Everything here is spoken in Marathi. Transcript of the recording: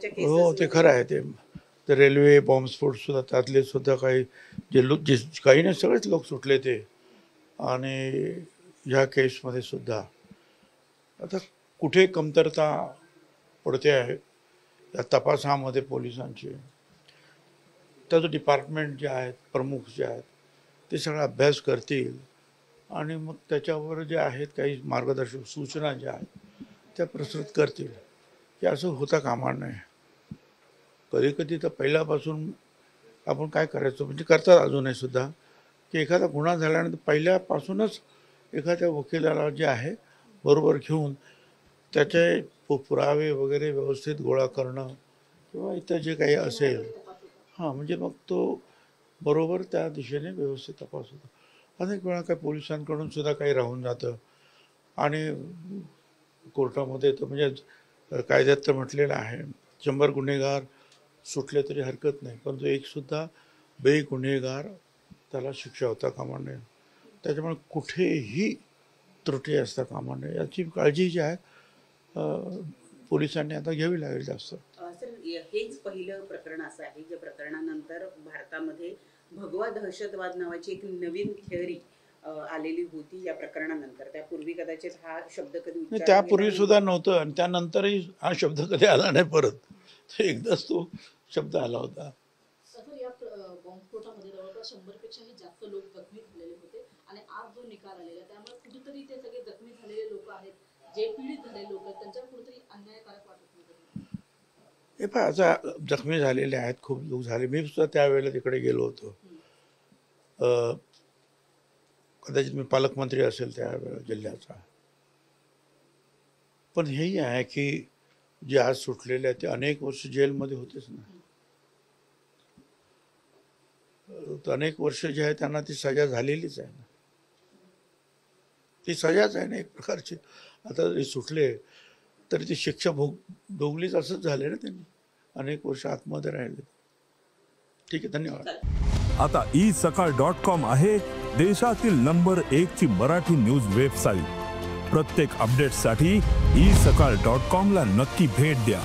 त्याच्या हो ते केसेस खरं आहे. ते रेल्वे बॉम्बस्फोट सुद्धा त्यातले सुद्धा काही जे लोक जे काही नाही सगळेच लोक सुटले ते. आणि ह्या केसमध्ये सुद्धा आता कुठे कमतरता पडते आहे या तपासामध्ये पोलिसांची. त्याचं डिपार्टमेंट जे आहेत प्रमुख जे आहेत ते सगळा अभ्यास करतील आणि मग त्याच्यावर जे आहेत काही मार्गदर्शक सूचना ज्या आहेत त्या प्रस्तुत करतील की असं होता कामा नये. कधी कधी तर पहिल्यापासून आपण काय करायचो म्हणजे करतात अजूनही सुद्धा की एखादा गुन्हा झाल्यानंतर पहिल्यापासूनच एखाद्या वकिलाला जे आहे बरोबर घेऊन त्याचे पुरावे वगैरे व्यवस्थित गोळा करणं किंवा इतर जे काही असेल म्हणजे मग तो बरोबर त्या दिशेने व्यवस्थित तपास होतो. अनेक वेळा काही पोलिसांकडून सुद्धा काही राहून जातं आणि कोर्टामध्ये तर म्हणजे कायद्यात तर म्हटलेलं आहे 100 गुन्हेगार सुटले तरी हरकत नाही, परंतु एकसुद्धा बेगुन्हेगार त्याला शिक्षा होता कामा नये. त्याच्यामुळे कुठेही त्रुटी असता कामा नये याची काळजी जी आहे पोलिसांनी आता घ्यावी लागेल जास्त. सर हेच पहिलं प्रकरण असं आहे ज्या प्रकरणानंतर भारतामध्ये भगवा दहशतवाद नावाची एक नवीन थिअरी आलेली होती या प्रकरणानंतर. त्यापूर्वी कदाचित हा शब्द कधी उच्चारला त्यापूर्वी गेला सुद्धा नव्हतं आणि त्यानंतरही हा शब्द कधी आला नाही परत. एकदाच तो शब्द आला होता. या बॉम्बस्फोटामध्ये जवळपास 100 पेक्षाही जास्त लोक जखमी झालेले होते आणि आज जो निकाल आलेला त्यामुळे कुठेतरी ते सगळे जखमी झालेले लोक आहेत जे पीडित झालेले लोक आहेत त्यांच्यावर कुठेतरी अन्यायकारक वाटत नाही. हे पण आता जखमी झालेले आहेत खूप लोक झाले. मी सुद्धा त्यावेळेला तिकडे गेलो होतो. कदाचित मी पालकमंत्री असेल त्यावेळेला जिल्ह्याचा. पण हेही आहे की जे आज सुटलेले आहेत ते अनेक वर्ष जेलमध्ये होतेच ना. अनेक वर्ष जे आहे त्यांना ती सजा झालेलीच आहे ना. ती सजाच आहे ना एक प्रकारची. आता जे सुटले तरी ती शिक्षा भोगलीच असंच झाले ना त्यांनी. अनेक वर्ष आतमध्ये राहिले. ठीक आहे, धन्यवाद. आता isakal.com आहे देशातील नंबर 1 ची मराठी न्यूज वेबसाईट. प्रत्येक अपडेटसाठी isakal.com ला नक्की भेट द्या.